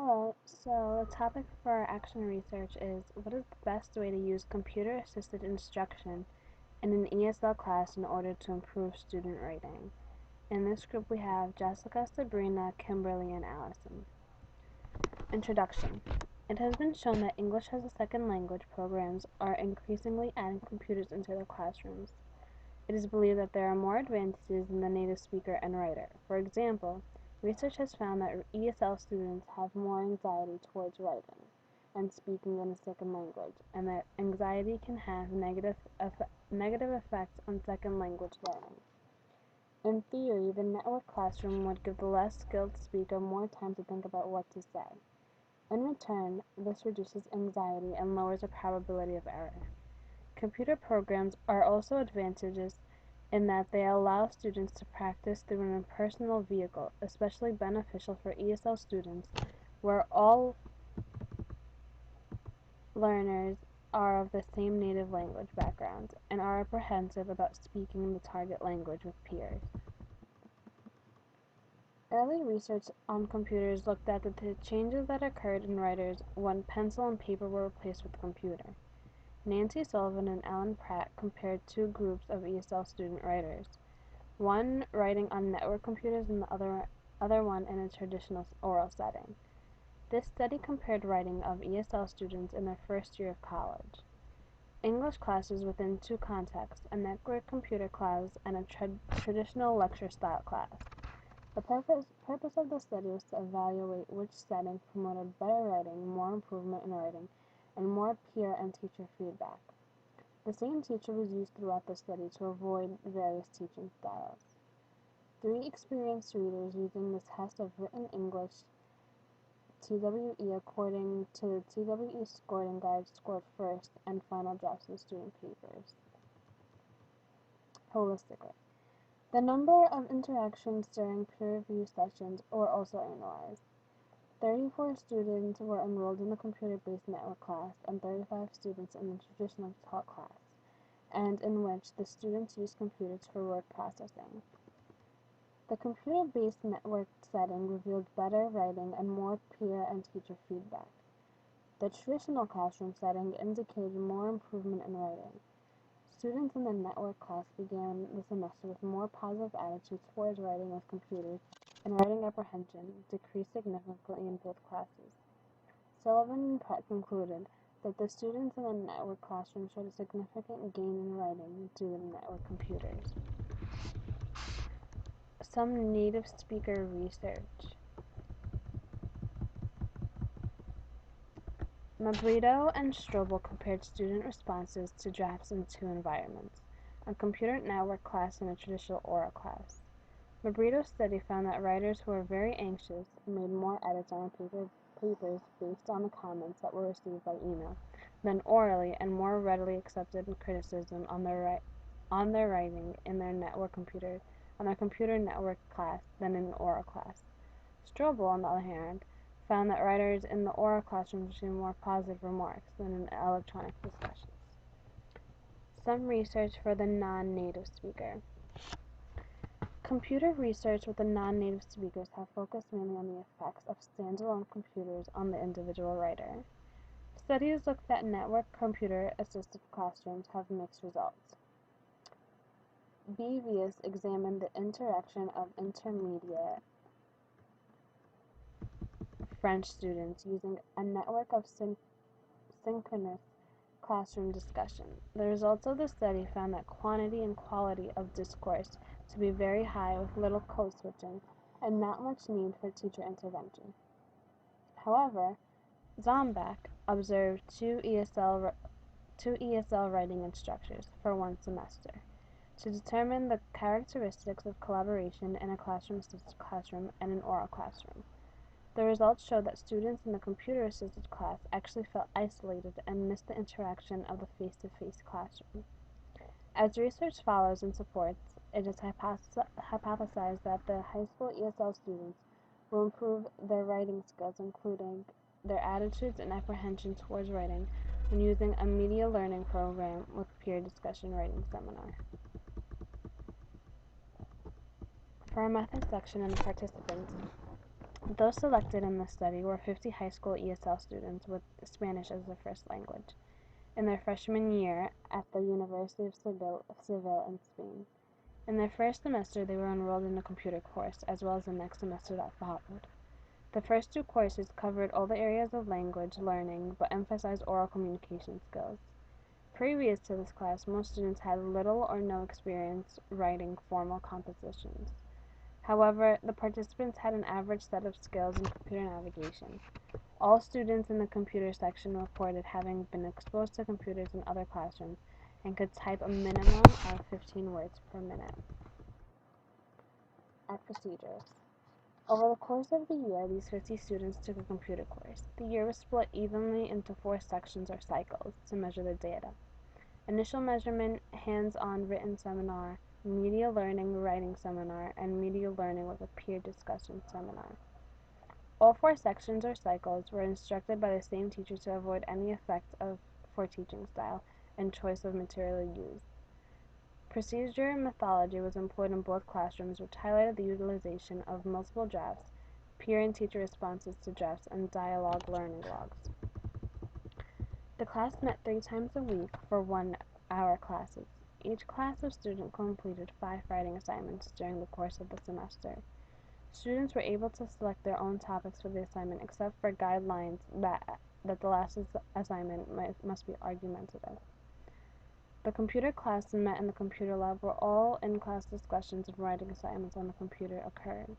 So the topic for our action research is what is the best way to use computer assisted instruction in an ESL class in order to improve student writing? In this group we have Jessica, Sabrina, Kimberly, and Allison. Introduction. It has been shown that English as a second language programs are increasingly adding computers into their classrooms. It is believed that there are more advantages in the native speaker and writer. For example, research has found that ESL students have more anxiety towards writing and speaking in a second language, and that anxiety can have negative effects on second language learning. In theory, the network classroom would give the less skilled speaker more time to think about what to say. In return, this reduces anxiety and lowers the probability of error. Computer programs are also advantages in that they allow students to practice through an impersonal vehicle, especially beneficial for ESL students where all learners are of the same native language background and are apprehensive about speaking the target language with peers. Early research on computers looked at the changes that occurred in writers when pencil and paper were replaced with computer. Nancy Sullivan and Alan Pratt compared two groups of ESL student writers, one writing on network computers and the other one in a traditional oral setting. This study compared writing of ESL students in their first year of college. English classes within two contexts, a network computer class and a traditional lecture-style class. The purpose of the study was to evaluate which setting promoted better writing, more improvement in writing, and more peer and teacher feedback. The same teacher was used throughout the study to avoid various teaching styles. 3 experienced readers using the test of written English TWE according to the TWE scoring guide scored first and final drafts in student papers. Holistically, the number of interactions during peer review sessions were also analyzed. 34 students were enrolled in the computer-based network class and 35 students in the traditional taught class, and in which the students used computers for word processing. The computer-based network setting revealed better writing and more peer and teacher feedback. The traditional classroom setting indicated more improvement in writing. Students in the network class began the semester with more positive attitudes towards writing with computers, and writing apprehension decreased significantly in both classes. Sullivan and Pratt concluded that the students in the network classroom showed a significant gain in writing due to network computers. Some native speaker research. Mabrito and Strobel compared student responses to drafts in two environments, a computer network class and a traditional oral class. Mabrito's study found that writers who were very anxious made more edits on their papers based on the comments that were received by email than orally, and more readily accepted criticism on their writing in their computer network class than in an oral class. Strobel, on the other hand, found that writers in the oral classroom received more positive remarks than in electronic discussions. Some research for the non-native speaker. Computer research with the non-native speakers have focused mainly on the effects of standalone computers on the individual writer. Studies look that network computer-assisted classrooms have mixed results. Bevius examined the interaction of intermediate French students using a network of synchronous classroom discussion. The results of the study found that quantity and quality of discourse to be very high with little code switching and not much need for teacher intervention. However, Zombach observed two ESL writing instructors for one semester to determine the characteristics of collaboration in a classroom-assisted classroom and an oral classroom. The results showed that students in the computer-assisted class actually felt isolated and missed the interaction of the face-to-face classroom. As research follows and supports, it is hypothesized that the high school ESL students will improve their writing skills, including their attitudes and apprehension towards writing, when using a media learning program with peer discussion writing seminar. For our methods section and the participants, Those selected in this study were 50 high school ESL students with Spanish as their first language in their freshman year at the University of Seville in Spain. In their first semester, they were enrolled in a computer course, as well as the next semester that followed. The first two courses covered all the areas of language learning, but emphasized oral communication skills. Previous to this class, most students had little or no experience writing formal compositions. However, the participants had an average set of skills in computer navigation. All students in the computer section reported having been exposed to computers in other classrooms and could type a minimum of 15 words per minute. At procedures. Over the course of the year, these 50 students took a computer course. The year was split evenly into 4 sections or cycles to measure the data. Initial measurement, hands-on written seminar, media learning writing seminar, and media learning with a peer discussion seminar. All 4 sections or cycles were instructed by the same teacher to avoid any effect for teaching style and choice of material used. Procedure methodology was employed in both classrooms, which highlighted the utilization of multiple drafts, peer and teacher responses to drafts, and dialogue learning logs. The class met 3 times a week for 1-hour classes. Each class of students completed 5 writing assignments during the course of the semester. Students were able to select their own topics for the assignment, except for guidelines that the last assignment must be argumentative. The computer class met in the computer lab where all in-class discussions of writing assignments on the computer occurred.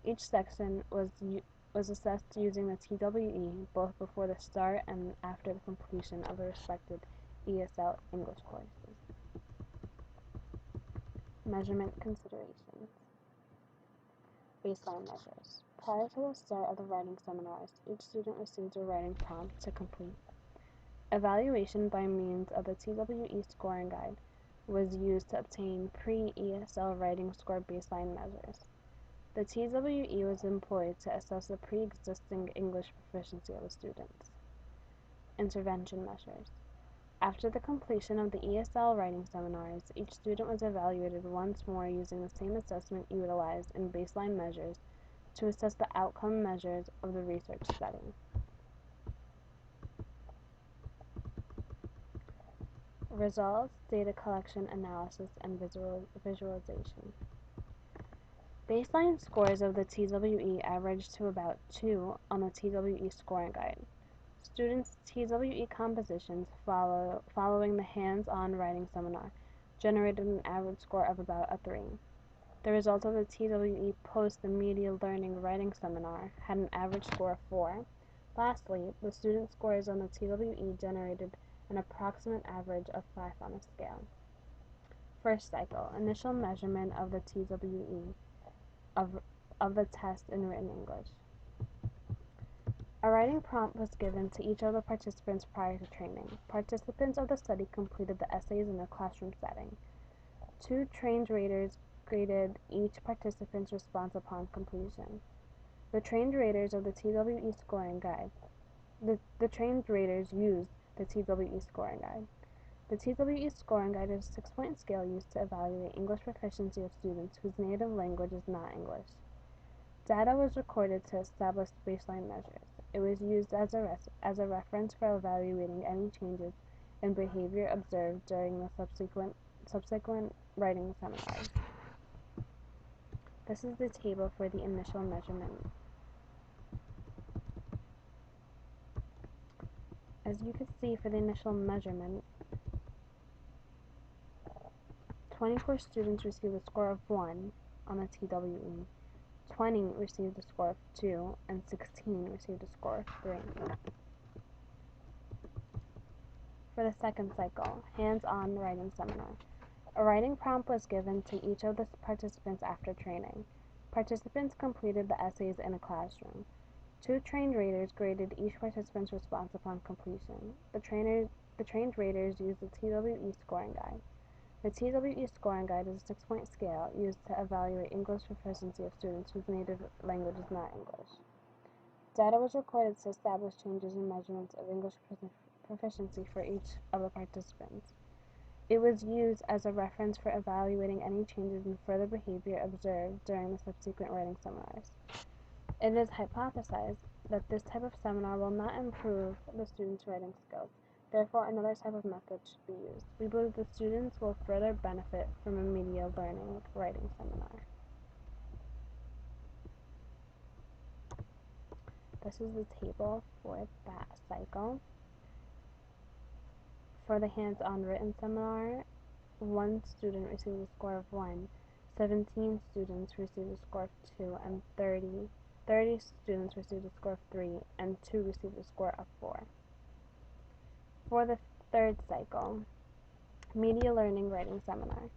Each section was assessed using the TWE both before the start and after the completion of the respective ESL English courses. Measurement considerations. Baseline measures. Prior to the start of the writing seminars, each student received a writing prompt to complete. Evaluation by means of the TWE scoring guide was used to obtain pre-ESL writing score baseline measures. The TWE was employed to assess the pre-existing English proficiency of the students. Intervention measures. After the completion of the ESL writing seminars, each student was evaluated once more using the same assessment utilized in baseline measures to assess the outcome measures of the research study. Results, data collection, analysis, and visualization. Baseline scores of the TWE averaged to about 2 on the TWE scoring guide. Students' TWE compositions following the hands-on writing seminar generated an average score of about a 3. The results of the TWE post the media learning writing seminar had an average score of 4. Lastly, the student scores on the TWE generated an approximate average of 5 on a scale. First cycle, initial measurement of the TWE of the test in written English. A writing prompt was given to each of the participants prior to training. Participants of the study completed the essays in a classroom setting. 2 trained raters graded each participant's response upon completion. The trained raters of the TWE scoring guide. The trained raters used the TWE scoring guide. The TWE scoring guide is a 6-point scale used to evaluate English proficiency of students whose native language is not English. Data was recorded to establish baseline measures. It was used as a reference for evaluating any changes in behavior observed during the subsequent writing seminars. This is the table for the initial measurement. As you can see, for the initial measurement, 24 students received a score of 1 on the TWE, 20 received a score of 2, and 16 received a score of 3. For the second cycle, hands-on writing seminar. A writing prompt was given to each of the participants after training. Participants completed the essays in a classroom. 2 trained raters graded each participant's response upon completion. The trained raters used the TWE scoring guide. The TWE scoring guide is a 6-point scale used to evaluate English proficiency of students whose native language is not English. Data was recorded to establish changes in measurements of English proficiency for each of the participants. It was used as a reference for evaluating any changes in further behavior observed during the subsequent writing seminars. It is hypothesized that this type of seminar will not improve the students' writing skills. Therefore, another type of method should be used. We believe the students will further benefit from a media learning writing seminar. This is the table for that cycle. For the hands-on written seminar, 1 student received a score of 1, 17 students received a score of 2, and 30 students received a score of 3, and 2 received a score of 4. For the third cycle, media learning writing seminar,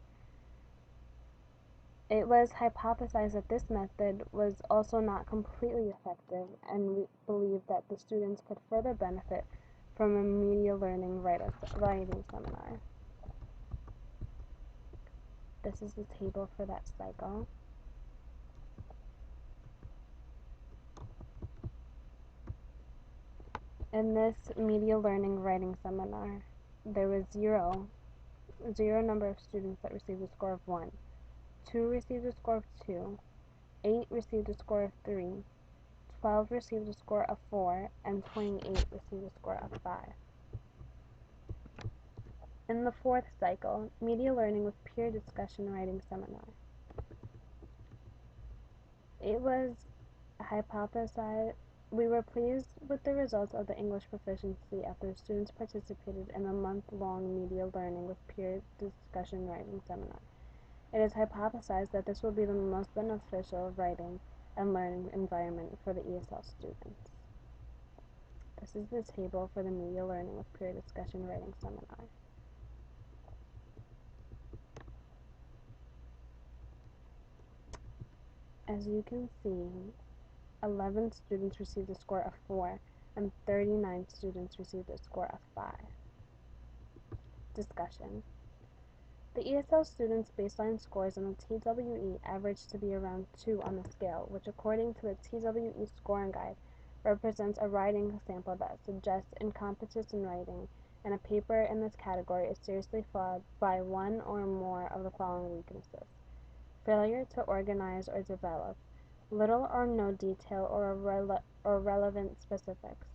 it was hypothesized that this method was also not completely effective, and we believe that the students could further benefit from a media learning writing seminar. This is the table for that cycle. In this media learning writing seminar, there was zero number of students that received a score of 1. 2 received a score of 2, 8 received a score of 3, 12 received a score of 4, and 28 received a score of 5. In the fourth cycle, media learning with peer discussion writing seminar, it was hypothesized. We were pleased with the results of the English proficiency after students participated in a month-long media learning with peer discussion writing seminar. It is hypothesized that this will be the most beneficial writing and learning environment for the ESL students. This is the table for the media learning with peer discussion writing seminar. As you can see, 11 students received a score of 4, and 39 students received a score of 5. Discussion. The ESL students' baseline scores on the TWE averaged to be around 2 on the scale, which according to the TWE scoring guide represents a writing sample that suggests incompetence in writing, and a paper in this category is seriously flawed by one or more of the following weaknesses: failure to organize or develop, little or no detail or relevant specifics,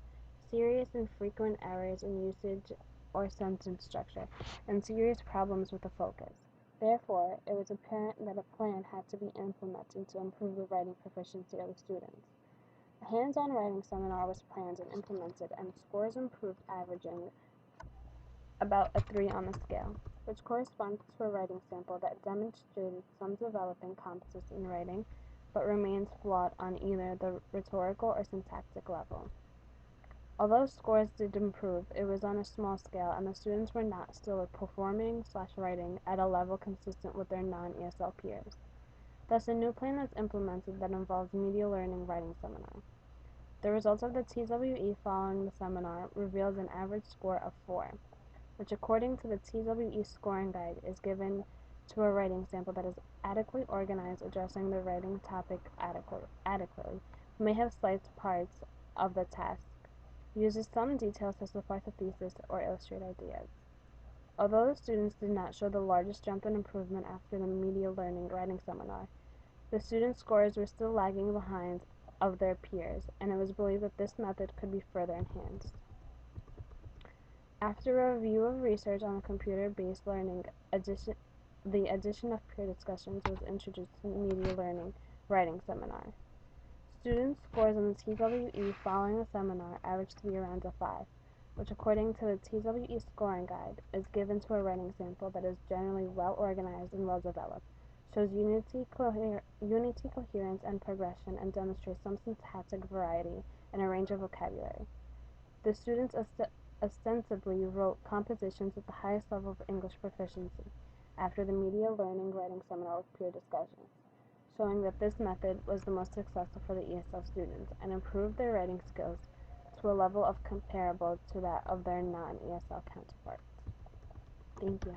serious and frequent errors in usage or sentence structure, and serious problems with the focus. Therefore, it was apparent that a plan had to be implemented to improve the writing proficiency of the students. A hands-on writing seminar was planned and implemented, and scores improved, averaging about a 3 on the scale, which corresponds to a writing sample that demonstrated some developing competence in writing, but remains flawed on either the rhetorical or syntactic level. Although scores did improve, it was on a small scale, and the students were not still performing/writing at a level consistent with their non-ESL peers. Thus, a new plan is implemented that involves media learning writing seminar. The results of the TWE following the seminar reveals an average score of 4, which according to the TWE scoring guide is given to a writing sample that is adequately organized, addressing the writing topic adequately, may have slight parts of the task, uses some details to support the thesis or illustrate ideas. Although the students did not show the largest jump in improvement after the media learning writing seminar, the students' scores were still lagging behind of their peers, and it was believed that this method could be further enhanced. After a review of research on computer-based learning, the addition of peer discussions was introduced to media learning writing seminar. Students' scores on the TWE following the seminar averaged to be around a 5, which according to the TWE scoring guide is given to a writing sample that is generally well organized and well developed, shows unity, coherence, and progression, and demonstrates some syntactic variety and a range of vocabulary. The students ostensibly wrote compositions at the highest level of English proficiency after the media learning writing seminar with peer discussions, showing that this method was the most successful for the ESL students and improved their writing skills to a level of comparable to that of their non-ESL counterparts. Thank you.